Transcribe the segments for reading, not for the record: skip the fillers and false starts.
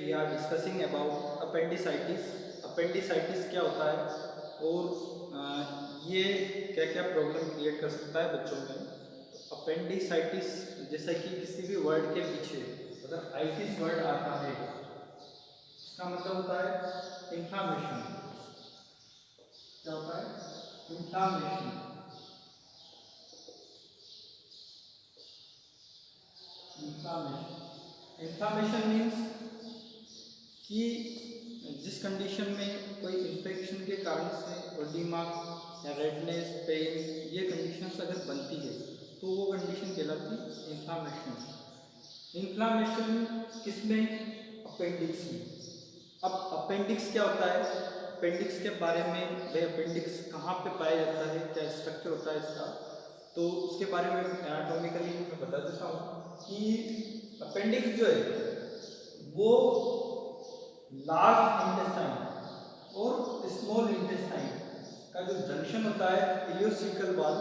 We are discussing about appendicitis. Appendicitis क्या होता है और ये क्या क्या प्रॉब्लम क्रिएट कर सकता है बच्चों में। तो अपेंडिसाइटिस जैसा कि किसी भी वर्ड के पीछे अगर आइटिस वर्ड आता है इसका मतलब होता है इंफ्लामेशन। क्या होता है? इंफ्लामेशन। इंफ्लामेशन इंफ्लामेशन मीन्स कि जिस कंडीशन में कोई इन्फेक्शन के कारण से ओडिमा या रेडनेस पेन ये कंडीशंस अगर बनती है तो वो कंडीशन कहलाती है इन्फ्लामेशन। इन्फ्लामेशन किसमें? अपेंडिक्स में। अब अपेंडिक्स क्या होता है? अपेंडिक्स के बारे में, भाई अपेंडिक्स कहाँ पे पाया जाता है, क्या स्ट्रक्चर होता है इसका, तो उसके बारे में एनाटॉमिकली मैं बता देता हूँ कि अपेंडिक्स जो है वो लार्ज इंटेस्टाइन और स्मॉल इंटेस्टाइन का जो जंक्शन होता है इलियोसिकल वाल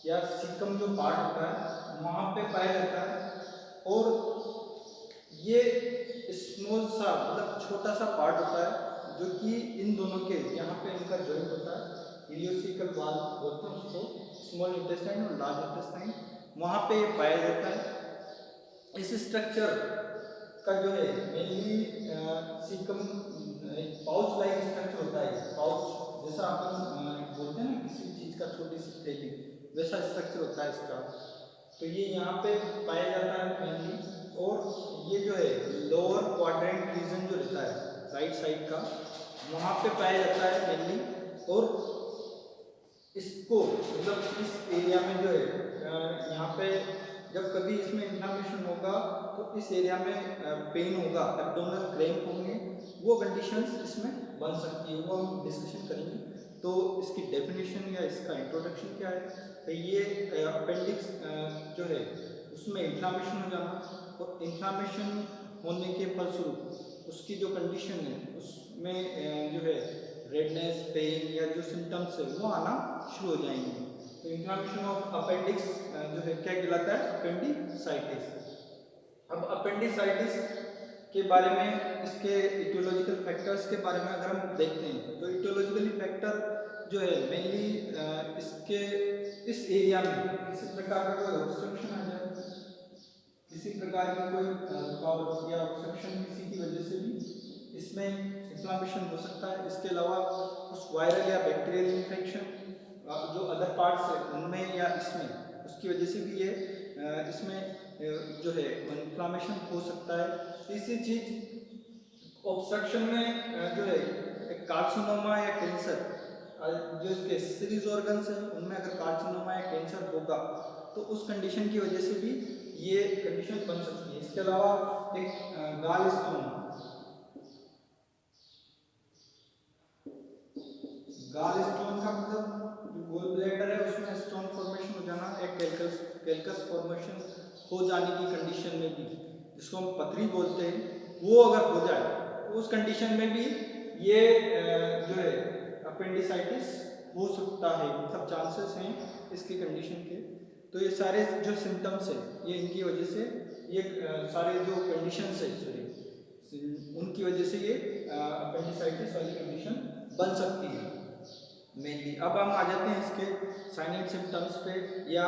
या सीकम जो पार्ट होता है वहाँ पे पाया जाता है। और ये स्मॉल सा मतलब छोटा सा पार्ट होता है जो कि इन दोनों के यहाँ पे इनका जॉइंट होता है, इलियोसिकल वाल बोलते हैं उसको, स्मॉल इंटेस्टाइन और लार्ज इंटेस्टाइन, वहाँ पे ये पाया जाता है। इस स्ट्रक्चर का जो है mainly caecum pouch like structure होता है। पाउच जैसा अपन बोलते हैं ना किसी चीज का छोटी सी थैली, वैसा स्ट्रक्चर होता है इसका। तो ये यहाँ पे पाया जाता है मेनली। और ये जो है लोअर क्वाड्रेंट रीजन जो रहता है राइट साइड का, वहाँ पे पाया जाता है मेनली। और इसको मतलब इस एरिया में जो है यहाँ पे जब कभी इसमें इन्फ्लामेशन होगा तो इस एरिया में पेन होगा, एब्डोमिनल क्रैम्प होंगे, वो कंडीशंस इसमें बन सकती है, वो हम डिस्कशन करेंगे। तो इसकी डेफिनेशन या इसका इंट्रोडक्शन क्या है? तो ये अपेंडिक्स जो है उसमें इन्फ्लामेशन हो जाना, और इन्फ्लामेशन होने के फलस्वरूप उसकी जो कंडीशन है उसमें जो है रेडनेस पेन या जो सिम्टम्स है वो आना शुरू हो जाएंगे। तो इन्फ्लामेशन ऑफ अपेंडिक्स जो है क्या कहलाता है? अपेंडिसाइटिस। अब अपेंडिसाइटिस के बारे में, इसके इटियोलॉजिकल फैक्टर्स के बारे में अगर हम देखते हैं तो इटियोलॉजिकल फैक्टर जो है मेनली इसके इस एरिया में किसी प्रकार का कोई ऑब्स्ट्रक्शन आ जाए, किसी प्रकार की कोई रुकावट या ऑब्स्ट्रक्शन किसी की वजह से भी इसमें इन्फ्लामेशन हो सकता है। इसके अलावा कुछ वायरल या बैक्टीरियल इन्फेक्शन जो अदर पार्ट्स है उनमें या इसमें, उसकी वजह से भी ये इसमें जो है इन्फ्लामेशन हो सकता है। तीसरी चीज ऑब्स्ट्रक्शन में जो है एक कार्सिनोमा या कैंसर, जो इसके सीरीज ऑर्गन्स हैं उनमें अगर कार्सिनोमा या कैंसर होगा तो उस कंडीशन की वजह से भी ये कंडीशन बन सकती है। इसके अलावा एक गाल स्टोन, गाल स्टोन का मतलब जो गोल ब्लैडर है उसमें स्टोन फॉर्मेशन हो जाना, एक कैल्कस कैल्कस फॉर्मेशन हो जाने की कंडीशन में भी, जिसको हम पथरी बोलते हैं, वो अगर हो जाए तो उस कंडीशन में भी ये जो है अपेंडिसाइटिस हो सकता है, मतलब चांसेस हैं इसकी कंडीशन के। तो ये सारे जो सिम्टम्स है ये इनकी वजह से, ये सारे जो कंडीशंस है सॉरी उनकी वजह से ये अपेंडिसाइटिस वाली कंडीशन बन सकती है मेनली। अब हम आ जाते हैं इसके साइन एंड सिम्टम्स पे या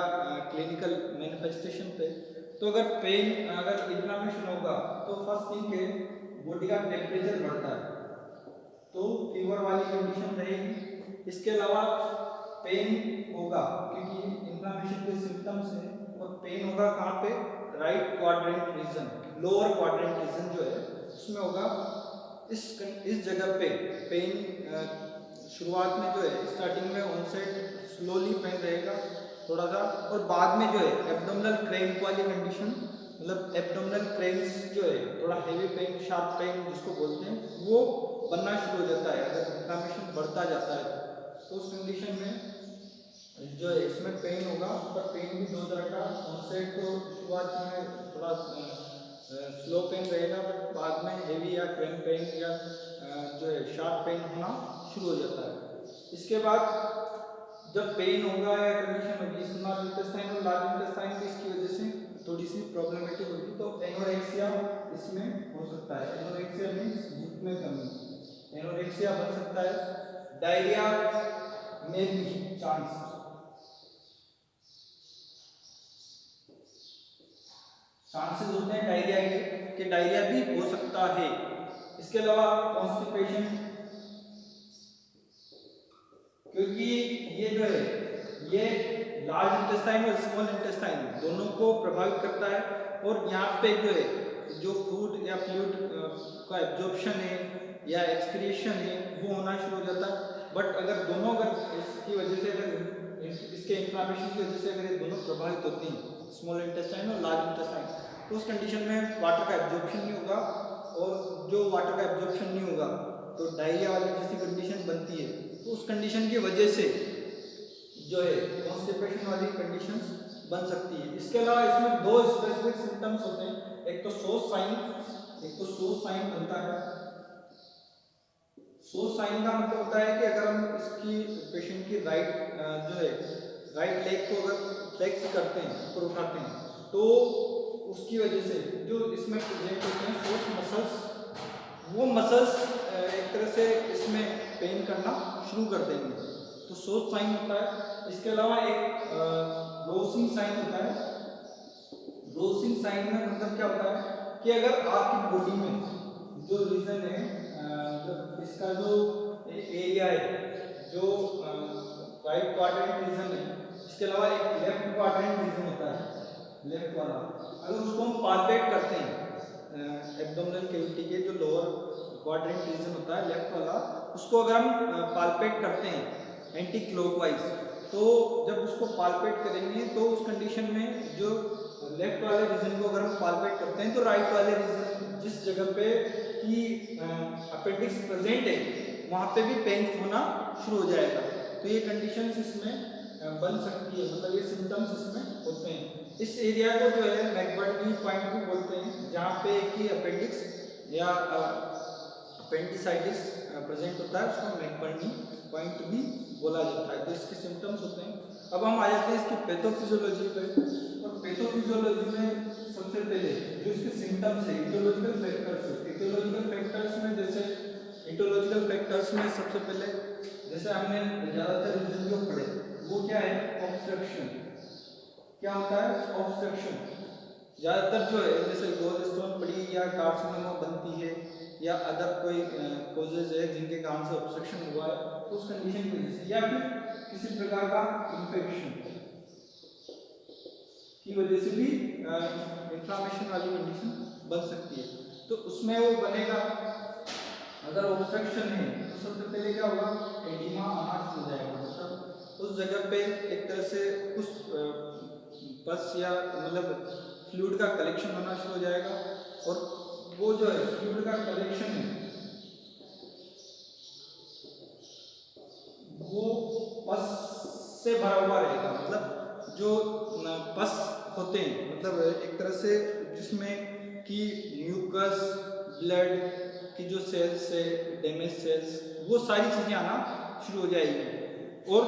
क्लिनिकल मैनिफेस्टेशन पे। तो अगर पेन, अगर इन्फ्लामेशन होगा तो फर्स्ट थिंग है बॉडी का टेम्परेचर बढ़ता है, तो फीवर वाली कंडीशन रहेगी। इसके अलावा पेन होगा क्योंकि इन्फ्लामेशन के सिम्टम्स हैं, और पेन होगा कहाँ पे? Right quadrant region, lower quadrant region जो है उसमें होगा। इस जगह पे पेन शुरुआत में जो है स्टार्टिंग में ऑनसेट स्लोली पेन रहेगा थोड़ा सा, और बाद में जो है एब्डोमिनल क्रैम्प वाली कंडीशन, मतलब एब्डोमिनल क्रैम्प्स जो है थोड़ा हेवी पेन, शार्प पेन जिसको बोलते हैं, वो बनना शुरू हो जाता है अगर इन्फ्लामेशन बढ़ता जाता है तो उस कंडीशन में जो है इसमें पेन होगा। पर पेन भी दो तरह का, ऑनसेट तो शुरुआत में थोड़ा स्लो पेन रहेगा, बट बाद में हेवी या क्रैम्प पेन या जो है शार्प पेन होना शुरू हो जाता है। इसके बाद जब पेन होगा या कंडीशन होगी स्मॉल इंटेस्टाइन और लार्ज इंटेस्टाइन की, इसकी वजह से थोड़ी सी प्रॉब्लमेटिक होगी, तो एनोरेक्सिया इसमें हो सकता है। दूध में कमी, एनोरेक्सिया बन सकता है, डायरिया में भी चांसेस होते हैं डायरिया के डायरिया भी हो सकता है। इसके अलावा कॉन्स्टिपेशन, क्योंकि ये जो है ये लार्ज इंटेस्टाइन और स्मॉल इंटेस्टाइन दोनों को प्रभावित करता है, और यहाँ पे जो है जो फूड या फ्लूइड का एब्जॉर्प्शन है या एक्सक्रीशन है वो होना शुरू हो जाता है। बट अगर दोनों इसकी वजह से इसके इन्फ्लामेशन की वजह से अगर ये दोनों प्रभावित होती हैं, स्मॉल इंटेस्टाइन और लार्ज इंटेस्टाइन, तो उस कंडीशन में वाटर का एब्जॉर्प्शन नहीं होगा, और जो वाटर का एब्जॉर्प्शन नहीं होगा तो डायरिया वाली जैसी कंडीशन बनती है। तो उस कंडीशन की वजह से जो है कॉन्स्टिपेशन वाली कंडीशंस बन सकती है। इसके अलावा इसमें दो स्पेसिफिक सिम्टम्स होते हैं, एक तो सोज साइन बनता है। सोज साइन का मतलब होता है कि अगर हम इसकी पेशेंट की राइट लेग को अगर फ्लेक्स करते हैं, ऊपर उठाते हैं, तो उसकी वजह से जो इसमें प्रेजेंट होते हैं सोज मसल्स, वो मसल्स एक तरह से इसमें पेन करना शुरू कर देंगे, तो सोज साइन होता है। इसके अलावा एक रोसिंग साइन होता है। रोसिंग साइन में मतलब क्या होता है कि अगर आपकी बॉडी में जो रीजन है, मतलब इसका जो एरिया है, जो राइट क्वाड्रेंट रीजन है, इसके अलावा एक लेफ्ट क्वाड्रेंट रीजन होता है, लेफ्ट वाला, अगर उसको हम पाल्पेट करते हैं एब्डोमिनल कैविटी के जो लोअर क्वाड्रेंट रीजन होता है लेफ्ट वाला, उसको अगर हम पाल्पेट करते हैं एंटी क्लॉकवाइज, तो जब उसको पाल्पेट करेंगे तो उस कंडीशन में जो लेफ्ट वाले रीजन को अगर हम पाल्पेट करते हैं तो राइट वाले रीजन जिस जगह पे कि अपेंडिक्स प्रेजेंट है वहाँ पे भी पेन होना शुरू हो जाएगा। तो ये कंडीशंस इसमें बन सकती है, मतलब ये सिम्टम्स इसमें होते हैं। इस एरिया को जो है मैकबर्नी पॉइंट भी बोलते हैं, जहाँ पे कि अपेंडिक्स या अपेंडिसाइटिस प्रेजेंट होता है, उसको मैकबर्नी पॉइंट भी बोला जाता है। तो इसके सिम्टम्स होते हैं। अब हम आ जाते हैं इसकी पैथोफिजियोलॉजी पे। और पैथोफिजियोलॉजी में सबसे पहले जो इसके सिम्टम्स है, इटियोलॉजिकल फैक्टर्स में जैसे इटियोलॉजिकल फैक्टर्स में सबसे पहले जैसे हमने ज़्यादातर रीजन जो पढ़े वो क्या है, ऑब्स्ट्रक्शन। क्या होता है ऑब्स्ट्रक्शन, ज़्यादातर जो है जैसे गॉलस्टोन पड़ी या कार्सिनोमा बनती है या अदर कोई कॉजेज है जिनके कारण से ऑब्स्ट्रक्शन हुआ है, तो उस कंडीशन की वजह से या फिर किसी प्रकार का इन्फेक्शन की वजह से भी इन्फ्लामेशन वाली कंडीशन बन सकती है। तो उसमें वो बनेगा, अगर ऑब्स्ट्रक्शन है तो सबसे पहले क्या होगा, एडिमा आना शुरू हो जाएगा, मतलब उस जगह पे एक तरह से कुछ पस या मतलब फ्लूइड का कलेक्शन होना शुरू हो जाएगा, और वो जो है फ्लूइड का कलेक्शन है वो पस से भरा हुआ रहेगा, मतलब जो पस होते हैं मतलब एक तरह से जिसमें कि म्यूकस, ब्लड की जो सेल्स है, डैमेज सेल्स, वो सारी चीज़ें आना शुरू हो जाएगी। और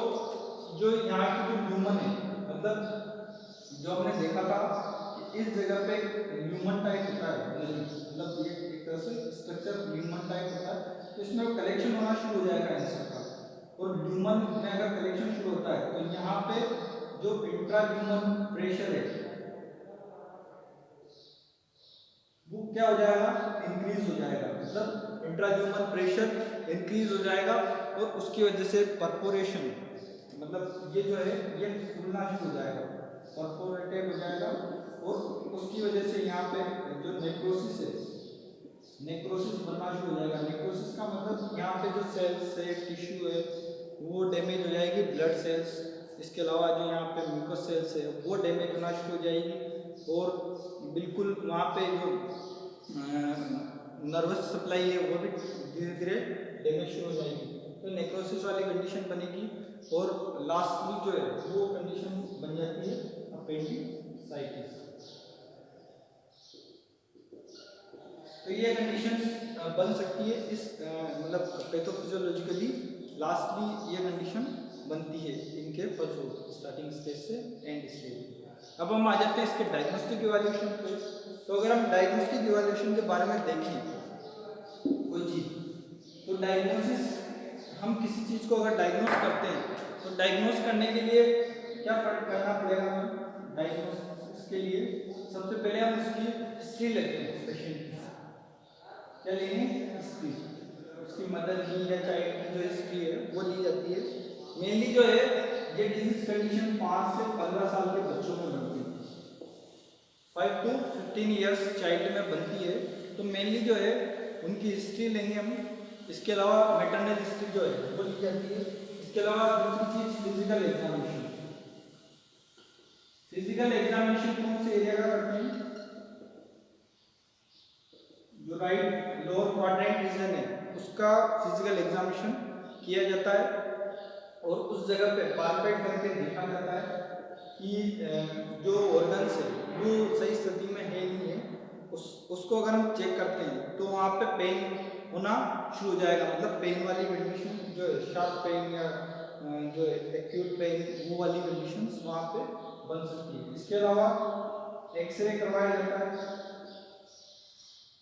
जो यहाँ की जो ह्यूमन है, मतलब जो हमने देखा था कि इस जगह पे ह्यूमन टाइप होता है, मतलब ये एक तरह से स्ट्रक्चर ह्यूमन टाइप होता है, तो इसमें कलेक्शन होना शुरू हो जाएगा आंसर का। और ह्यूमन में अगर कलेक्शन शुरू होता है तो यहाँ पे जो इंट्रा ह्यूमन प्रेशर है वो क्या हो जाएगा, इंक्रीज हो जाएगा, मतलब इंट्रा ह्यूमन प्रेशर इंक्रीज हो जाएगा, और उसकी वजह से परफोरेशन, मतलब ये जो है ये फूलना शुरू हो जाएगा, परफोरेटेड हो जाएगा, और उसकी वजह से यहाँ पे जो नेक्रोसिस है, नेक्रोसिस बनना शुरू हो जाएगा। नेक्रोसिस का मतलब यहाँ पे जो सेल्स है, टिश्यू है, वो डैमेज हो जाएगी, ब्लड सेल्स, इसके अलावा जो यहाँ पे म्यूकस सेल्स है वो डैमेज होना शुरू हो जाएगी, और बिल्कुल वहाँ पे जो नर्वस सप्लाई है वो भी धीरे धीरे डैमेज शुरू हो जाएगी, तो नेक्रोसिस वाली कंडीशन बनेगी, और लास्टली जो है वो कंडीशन बन जाती है अपेंडिसाइटिस। तो ये कंडीशन बन सकती है इस मतलब पैथोफिजियोलॉजिकली लास्टली ये कंडीशन बनती है इनके पशु स्टार्टिंग स्टेज से एंड स्टेज। अब हम आ जाते हैं इसके डायग्नोस्टिक इवैल्यूएशन पे। तो अगर हम डायग्नोस्टिक इवैल्यूएशन के बारे में देखें कोई चीज़, डायग्नोसिस, हम किसी चीज़ को अगर डायग्नोस करते हैं तो डायग्नोस करने के लिए क्या करना पड़ेगा हमें? डायग्नोसिस के लिए सबसे पहले हम उसकी हिस्ट्री लेते हैं पेशेंट की। क्या लेंगे? हिस्ट्री, उसकी मदर की या चाइल्ड की जो हिस्ट्री है वो ली जाती है। मेनली जो है ये डिजीज कंडीशन 5 से 15 साल के बच्चों में बनती है, 5 to 15 ईयर्स चाइल्ड में बनती है। तो मेनली जो है उनकी हिस्ट्री लेंगे हम। इसके अलावा मैटरनल हिस्ट्री जो है वो ली जाती है। इसके अलावा दूसरी चीज फिजिकल एग्जामिनेशन। फिजिकल एग्जामिनेशन कौन से एरिया का करते हैं? जो राइट लोअर क्वाड्रेंट रीजन है उसका फिजिकल एग्जामिनेशन किया जाता है और उस जगह पे पालपेट करके देखा जाता है कि जो ऑर्गन्स है वो सही स्थिति में है नहीं है। उसको अगर हम चेक करते हैं तो वहाँ पे पेन होना शुरू हो जाएगा, मतलब पेन वाली कंडीशन जो है, शार्प पेन या जो एक्यूट पेन, वो वाली कंडीशंस वहाँ पे बन सकती है। इसके अलावा एक्सरे करवाया जाता है,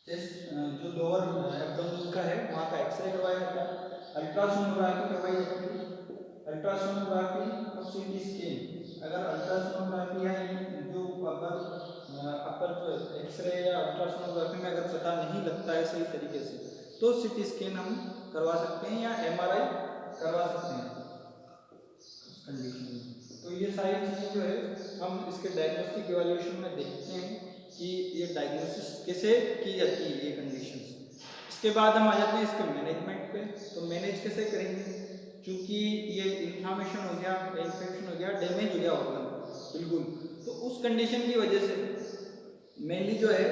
चेस्ट जो लोअर एब्डोमेन का है वहाँ का एक्सरे करवाया जाता है। अल्ट्रासोनोग्राफी करवाई जाती है। अल्ट्रासोनोग्राफी और सीटी स्कैन, अगर अल्ट्रासोनोग्राफी या जो अपर जो एक्सरे या अल्ट्रासोनोग्राफी में अगर पता नहीं लगता है सही तरीके से तो सीटी स्कैन हम करवा सकते हैं या एमआरआई करवा सकते हैं उस कंडीशन में। तो ये सारी चीज़ें जो है हम इसके डायग्नोस्टिक इवैल्यूएशन में देखते हैं कि ये डायग्नोसिस कैसे की जाती है ये कंडीशन। इसके बाद हम आ जाते हैं इसके मैनेजमेंट पे। तो मैनेज कैसे करेंगे? क्योंकि ये इन्फ्लामेशन हो गया, इन्फेक्शन हो गया, डैमेज हो गया ऑर्गन बिल्कुल, तो उस कंडीशन की वजह से मेनली जो है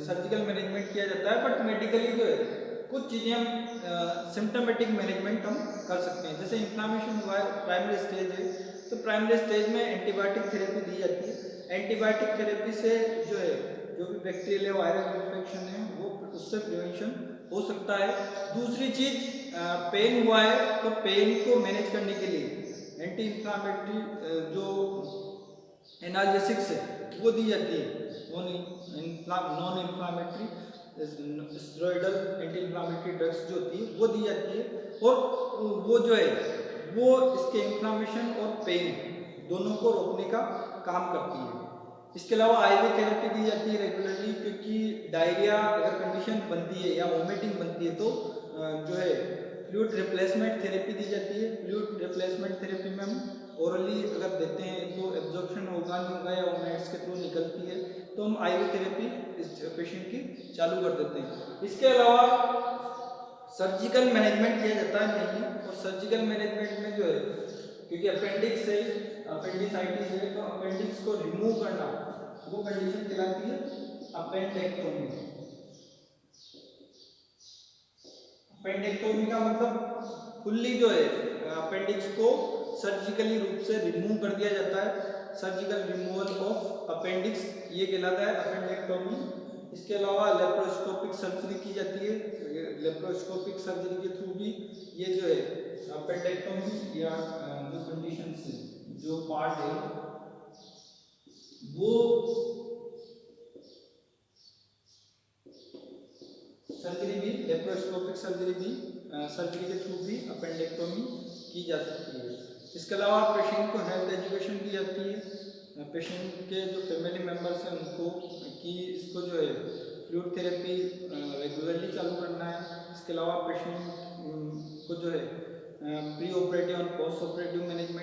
सर्जिकल मैनेजमेंट किया जाता है। बट मेडिकली जो है कुछ चीज़ें हम सिम्टोमेटिक मैनेजमेंट हम कर सकते हैं। जैसे इन्फ्लामेशन हुआ है, प्राइमरी स्टेज है, तो प्राइमरी स्टेज में एंटीबायोटिक थेरेपी दी जाती है। एंटीबायोटिक थेरेपी से जो है जो भी बैक्टीरियल या वायरल इन्फेक्शन है वो उससे प्रिवेंशन हो सकता है। दूसरी चीज, पेन हुआ है तो पेन को मैनेज करने के लिए एंटी इन्फ्लामेटरी जो एनाल्जेसिक्स है वो दी जाती है। Non inflammatory steroidal anti inflammatory drugs जो होती है वो दी जाती है और वो जो है वो इसके इन्फ्लामेशन और पेन दोनों को रोकने का काम करती है। इसके अलावा आईवी थेरेपी दी जाती है रेगुलरली, क्योंकि डायरिया अगर कंडीशन बनती है या वोमिटिंग बनती है तो जो है फ्लूइड रिप्लेसमेंट थेरेपी दी जाती है। फ्लूइड रिप्लेसमेंट थेरेपी में हम ओरली अगर देते हैं तो एब्जॉर्प्शन होगा नहीं होगा या ओमेट्स के थ्रू निकलती है तो हम आईवी थेरेपी इस पेशेंट की चालू कर देते हैं। इसके अलावा सर्जिकल मैनेजमेंट किया जाता है मेनली, और सर्जिकल मैनेजमेंट में जो है क्योंकि अपेंडिक्स है, अपेंडिसाइटिस है, तो अपेंडिक्स को रिमूव करना वो कंडीशन कहलाती है अपेंडेक्टोमी। अपेंडेक्टोमी का मतलब फुल्ली जो है अपेंडिक्स को सर्जिकली रूप से रिमूव कर दिया जाता है। सर्जिकल रिमूवल ऑफ अपेंडिक्स ये कहलाता है अपेंडेक्टोमी। इसके अलावा लेप्रोस्कोपिक सर्जरी की जाती है। लेप्रोस्कोपिक सर्जरी के थ्रू भी ये जो है अपेंडेक्टोमी या जो कंडीशन है, जो पार्ट है वो सर्जरी भी, लेप्रोस्कोपिक सर्जरी भी, सर्जरी के थ्रू भी अपेंडेक्टोमी की जा सकती है। इसके अलावा पेशेंट को हेल्थ एजुकेशन दी जाती है। पेशेंट के जो फैमिली मेम्बर्स हैं उनको कि इसको जो है फ्लूइड थेरेपी रेगुलरली चालू करना है। इसके अलावा पेशेंट को जो है प्री ऑपरेटिव और पोस्ट ऑपरेटिव मैनेजमेंट